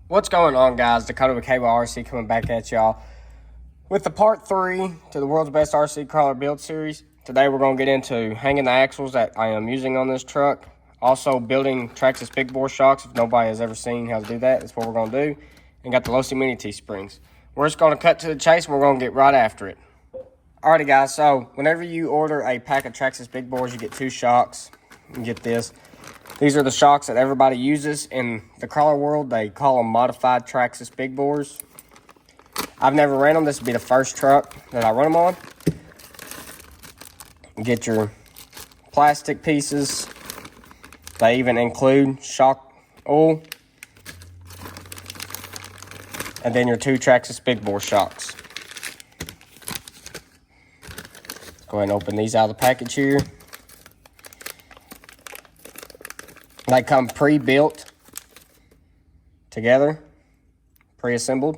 What's going on, guys? Dakota with Cable RC coming back at y'all with the part 3 to the world's best RC crawler build series. Today we're going to get into hanging the axles that I am using on this truck. Also building Traxxas big bore shocks. If nobody has ever seen how to do that, that's what we're going to do. And got the Losi Mini T springs. We're just going to cut to the chase and we're going to get right after it. Alrighty guys, so whenever you order a pack of Traxxas big bores, you get 2 shocks. You get this. These are the shocks that everybody uses in the crawler world. They call them modified Traxxas big bores. I've never ran them. This will be the first truck that I run them on. Get your plastic pieces. They even include shock oil. And then your 2 Traxxas big bore shocks. Go ahead and open these out of the package here. They come pre-built together, pre-assembled.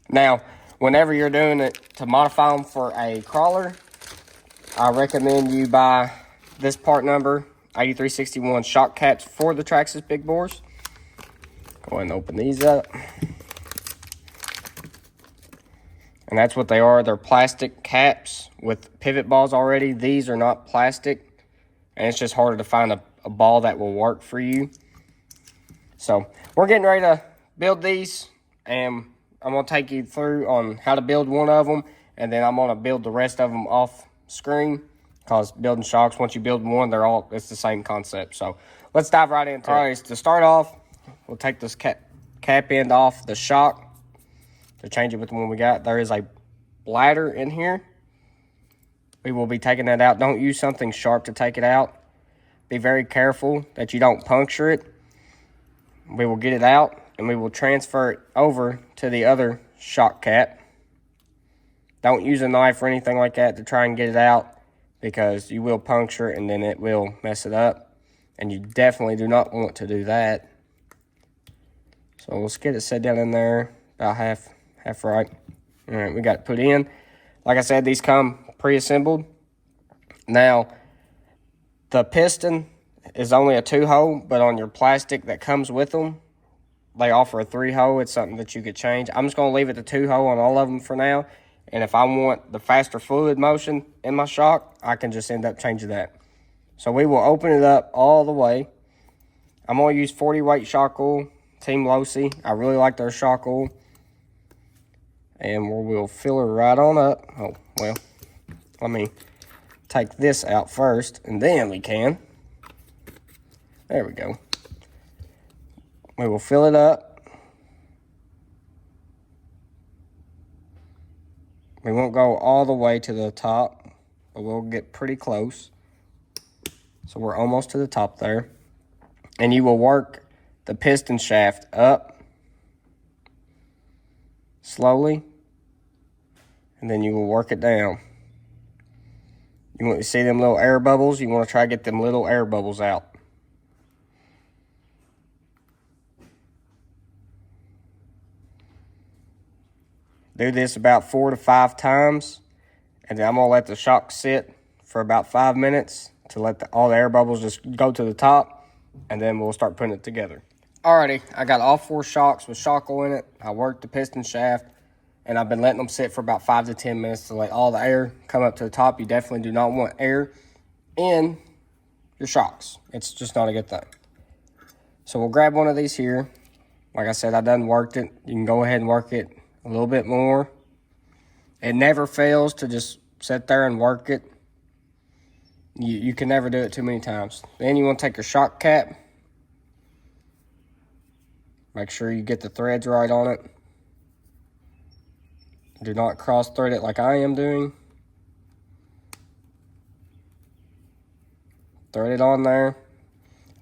Now, whenever you're doing it to modify them for a crawler, I recommend you buy this part number, 8361 shock caps for the Traxxas big bores. Go ahead and open these up. And that's what they are. They're plastic caps with pivot balls already. These are not plastic. And it's just harder to find a ball that will work for you. So we're getting ready to build these. And I'm going to take you through on how to build one of them. And then I'm going to build the rest of them off screen. Because building shocks, once you build one, it's the same concept. So let's dive right into it. All right, to start off, we'll take this cap end off the shock. To change it with the one we got, there is a bladder in here. We will be taking that out. Don't use something sharp to take it out. Be very careful that you don't puncture it. We will get it out and we will transfer it over to the other shock cap. Don't use a knife or anything like that to try and get it out because you will puncture it and then it will mess it up. And you definitely do not want to do that. So let's get it set down in there about half right. All right, we got it put in. Like I said, these come pre-assembled. Now, the piston is only a 2-hole, but on your plastic that comes with them, they offer a 3-hole. It's something that you could change. I'm just going to leave it the 2-hole on all of them for now. And if I want the faster fluid motion in my shock, I can just end up changing that. So we will open it up all the way. I'm going to use 40 weight shock oil, Team Losi. I really like their shock oil. And we'll fill her right on up. Oh, well, let me take this out first, and then we can. There we go. We will fill it up. We won't go all the way to the top, but we'll get pretty close. So we're almost to the top there. And you will work the piston shaft up slowly. And then you will work it down. You want to see them little air bubbles? You want to try to get them little air bubbles out. Do this about 4 to 5 times. And then I'm going to let the shock sit for about 5 minutes to let all the air bubbles just go to the top. And then we'll start putting it together. Alrighty, I got all 4 shocks with shock oil in it. I worked the piston shaft. And I've been letting them sit for about 5 to 10 minutes to let all the air come up to the top. You definitely do not want air in your shocks. It's just not a good thing. So we'll grab one of these here. Like I said, I done worked it. You can go ahead and work it a little bit more. It never fails to just sit there and work it. You can never do it too many times. Then you want to take your shock cap. Make sure you get the threads right on it. Do not cross thread it like I am doing. Thread it on there.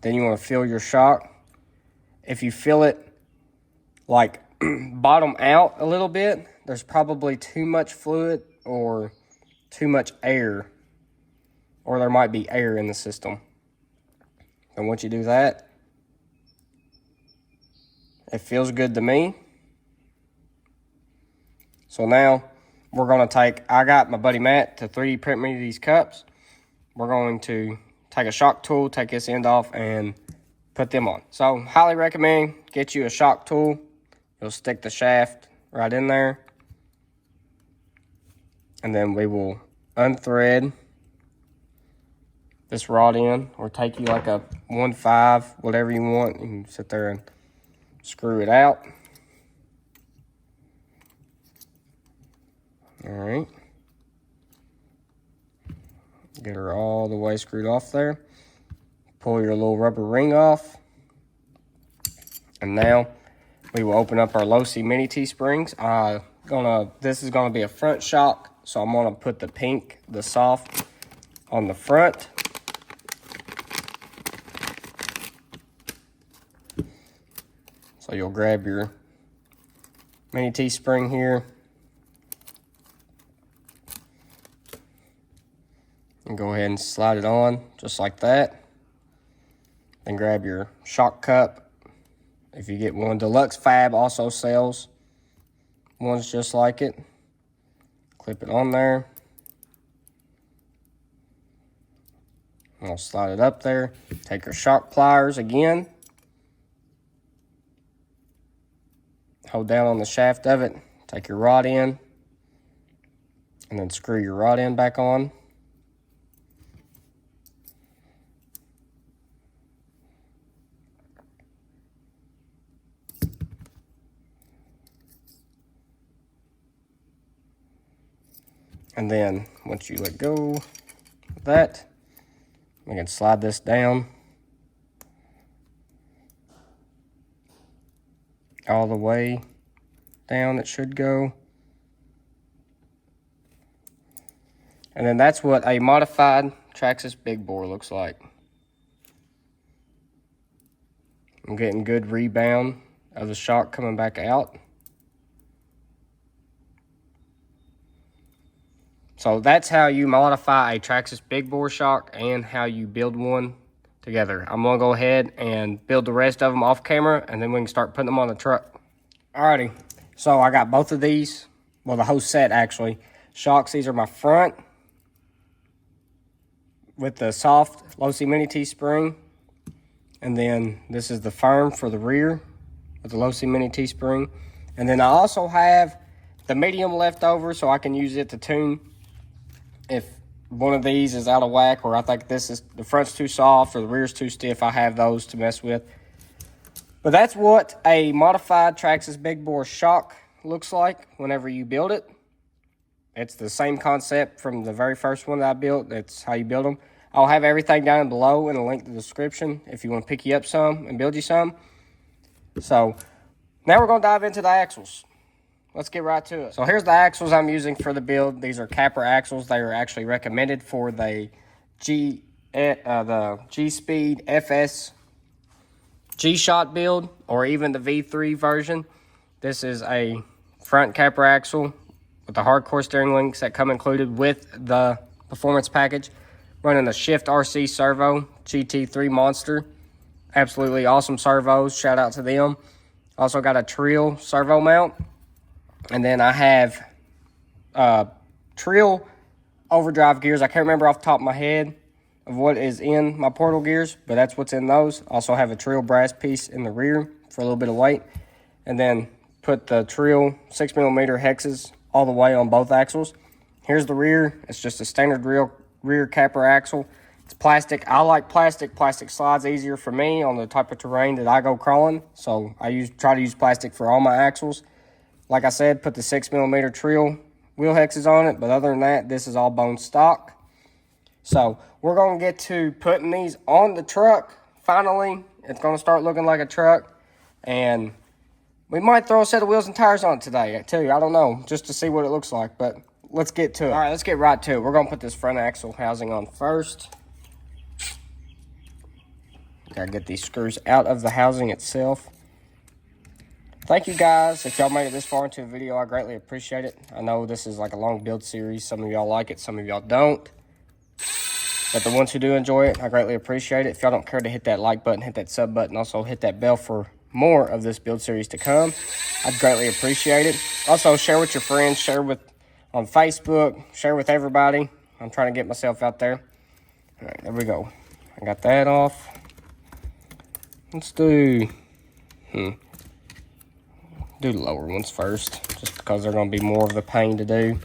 Then you want to fill your shock. If you fill it like bottom out a little bit, there's probably too much fluid or too much air. Or there might be air in the system. And once you do that, it feels good to me. So now we're going to I got my buddy Matt to 3D print me these cups. We're going to take a shock tool, take this end off, and put them on. So highly recommend get you a shock tool. You'll stick the shaft right in there. And then we will unthread this rod in, or take you like a 1/5, whatever you want. You can sit there and screw it out. All right. Get her all the way screwed off there. Pull your little rubber ring off. And now we will open up our low-C mini T-springs. This is gonna be a front shock, so I'm gonna put the pink, the soft, on the front. So you'll grab your mini T-spring here and go ahead and slide it on just like that. Then grab your shock cup. If you get one, Deluxe Fab also sells ones just like it. Clip it on there. I'll slide it up there. Take your shock pliers again. Hold down on the shaft of it. Take your rod in. And then screw your rod end back on. And then once you let go of that, we can slide this down all the way down. It should go. And then that's what a modified Traxxas big bore looks like. I'm getting good rebound of the shock coming back out. So that's how you modify a Traxxas big bore shock and how you build one together. I'm gonna go ahead and build the rest of them off camera, and then we can start putting them on the truck. Alrighty, so I got both of these, well, the whole set actually. Shocks, these are my front with the soft low-C mini T-spring. And then this is the firm for the rear with the low-C mini T-spring. And then I also have the medium left over, so I can use it to tune if one of these is out of whack, or I think this is, the front's too soft or the rear's too stiff. I have those to mess with. But that's what a modified Traxxas big bore shock looks like whenever you build it. It's the same concept from the very first one that I built. That's how you build them. I'll have everything down below in a link in the description if you want to pick you up some and build you some. So now we're going to dive into the axles. Let's get right to it. So here's the axles I'm using for the build. These are capper axles. They are actually recommended for the G-Speed FS gshot build, or even the V3 version. This is a front capper axle with the hardcore steering links that come included with the performance package. Running a Shift RC servo, GT3 Monster. Absolutely awesome servos. Shout out to them. Also got a Trill servo mount. And then I have Trill overdrive gears. I can't remember off the top of my head of what is in my portal gears, but that's what's in those. Also have a Trill brass piece in the rear for a little bit of weight. And then put the Trill 6mm hexes all the way on both axles. Here's the rear. It's just a standard rear capper axle. It's plastic. I like plastic. Plastic slides easier for me on the type of terrain that I go crawling. So I try to use plastic for all my axles. Like I said, put the 6mm Trill wheel hexes on it, but other than that, this is all bone stock. So we're going to get to putting these on the truck. Finally, it's going to start looking like a truck, and we might throw a set of wheels and tires on it today. I tell you, I don't know, just to see what it looks like, but let's get to it. All right, let's get right to it. We're going to put this front axle housing on first. Got to get these screws out of the housing itself. Thank you guys. If y'all made it this far into the video, I greatly appreciate it. I know this is like a long build series. Some of y'all like it, some of y'all don't. But the ones who do enjoy it, I greatly appreciate it. If y'all don't care to hit that like button, hit that sub button, also hit that bell for more of this build series to come, I'd greatly appreciate it. Also, share with your friends, share with on Facebook, share with everybody. I'm trying to get myself out there. All right, there we go. I got that off. Let's do the lower ones first, just because they're going to be more of the pain to do.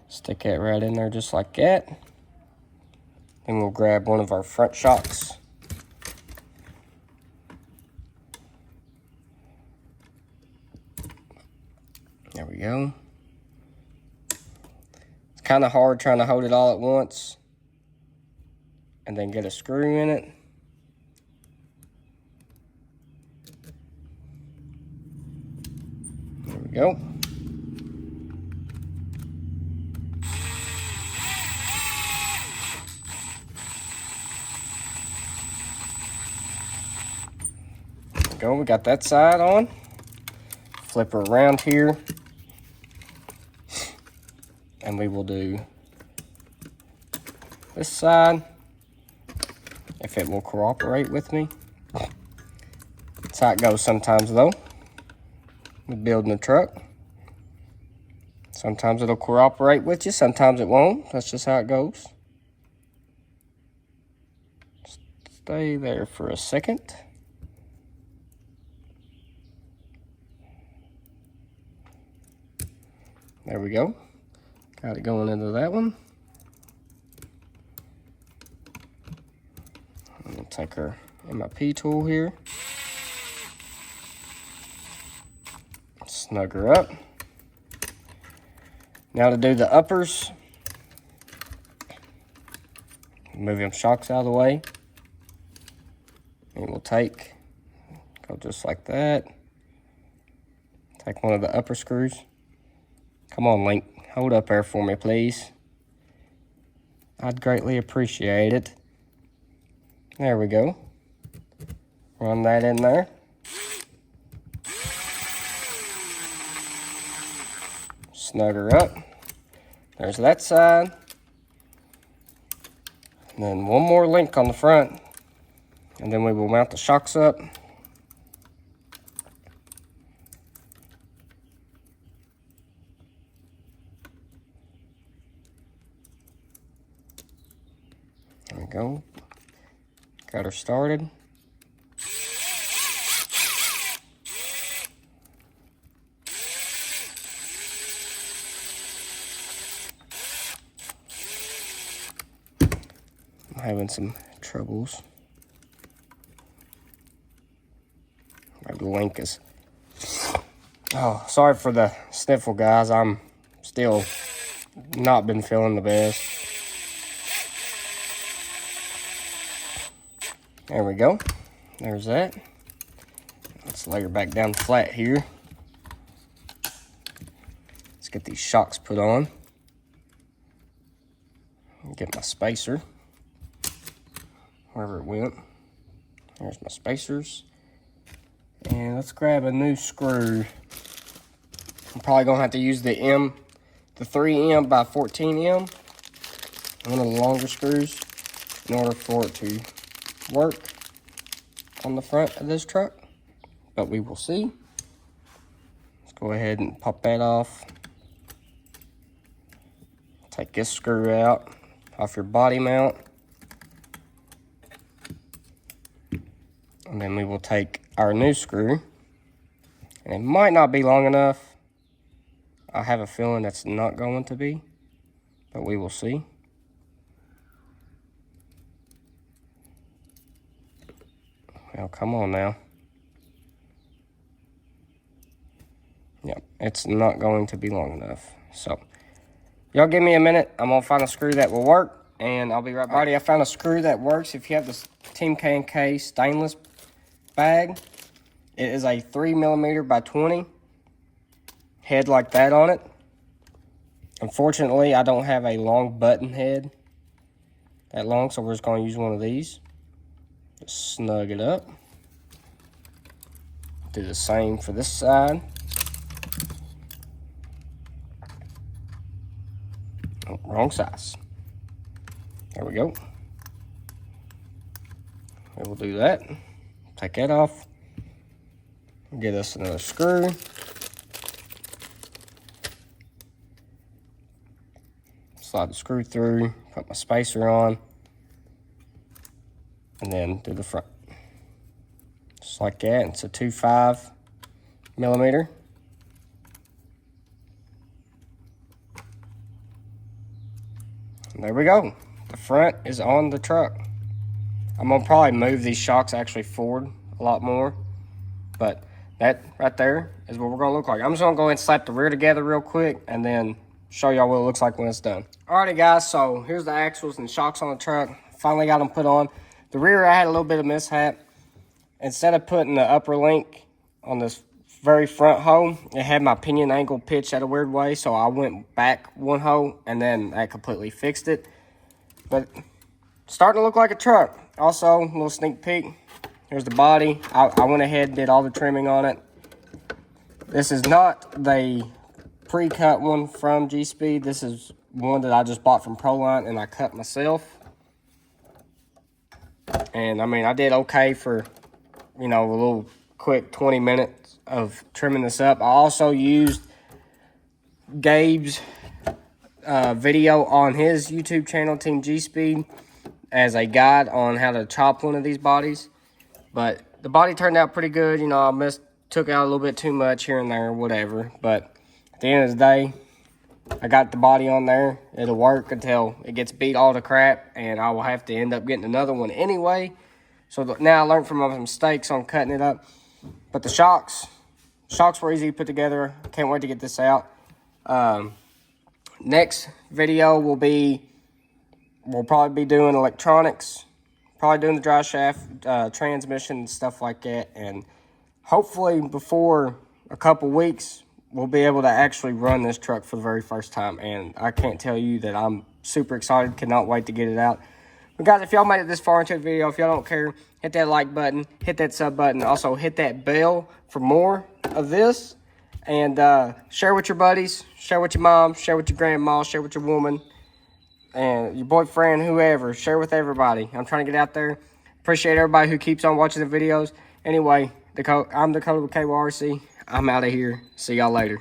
Stick that right in there just like that. Then we'll grab one of our front shocks. There we go. It's kind of hard trying to hold it all at once and then get a screw in it. There we go. There we go, we got that side on. Flip her around here. And we will do this side, if it will cooperate with me. That's how it goes sometimes though, with building a truck. Sometimes it'll cooperate with you, sometimes it won't. That's just how it goes. Stay there for a second. There we go. Got it going into that one. I'm gonna take our MIP tool here. Snug her up. Now to do the uppers. Move them shocks out of the way. And we'll go just like that. Take one of the upper screws. Come on, Link. Hold up there for me, please. I'd greatly appreciate it. There we go. Run that in there. Snug her up. There's that side. And then one more link on the front. And then we will mount the shocks up. There we go. Got her started. I'm having some troubles. My link is... Oh, sorry for the sniffle, guys. I'm still not been feeling the best. There we go. There's that. Let's lay her back down flat here. Let's get these shocks put on. Get my spacer. Wherever it went. There's my spacers. And let's grab a new screw. I'm probably gonna have to use the 3M by 14M. One of the longer screws in order for it to work on the front of this truck, but we will see. Let's go ahead and pop that off. Take this screw out off your body mount, and then we will take our new screw, and it might not be long enough. I have a feeling that's not going to be, but we will see. Well, come on now. Yep, it's not going to be long enough. So, y'all give me a minute. I'm going to find a screw that will work, and I'll be right back. Alrighty, I found a screw that works. If you have this Team K&K stainless bag, it is a 3mm by 20 head like that on it. Unfortunately, I don't have a long button head that long, so we're just going to use one of these. Just snug it up. Do the same for this side. Oh, wrong size. There we go. We will do that. Take that off. Get us another screw. Slide the screw through. Put my spacer on. and then do the front. Just like that. It's a 2.5 millimeter. And there we go. The front is on the truck. I'm gonna probably move these shocks actually forward a lot more, but that right there is what we're gonna look like. I'm just gonna go ahead and slap the rear together real quick and then show y'all what it looks like when it's done. Alrighty guys, so here's the axles and shocks on the truck. Finally got them put on. The rear, I had a little bit of mishap. Instead of putting the upper link on this very front hole, it had my pinion angle pitched at a weird way, so I went back one hole and then that completely fixed it. But starting to look like a truck. Also, a little sneak peek. Here's the body. I went ahead and did all the trimming on it. This is not the pre-cut one from G-Speed. This is one that I just bought from Proline and I cut myself. And I mean, I did okay for, you know, a little quick 20 minutes of trimming this up. I also used Gabe's video on his YouTube channel, Team G-Speed, as a guide on how to chop one of these bodies. But the body turned out pretty good. You know, I took out a little bit too much here and there, whatever. But at the end of the day, I got the body on there. It'll work until it gets beat all to crap, and I will have to end up getting another one anyway. So now I learned from my mistakes on cutting it up. But the shocks were easy to put together. Can't wait to get this out. Next video will be, we'll probably be doing electronics, probably doing the drive shaft, transmission, and stuff like that. And hopefully before a couple weeks, we'll be able to actually run this truck for the very first time. And I can't tell you that I'm super excited. Cannot wait to get it out. But guys, if y'all made it this far into the video, if y'all don't care, hit that like button, hit that sub button. Also hit that bell for more of this. And share with your buddies, share with your mom, share with your grandma, share with your woman, and your boyfriend, whoever. Share with everybody. I'm trying to get out there. Appreciate everybody who keeps on watching the videos. Anyway, I'm Dakota with KYRC. I'm out of here. See y'all later.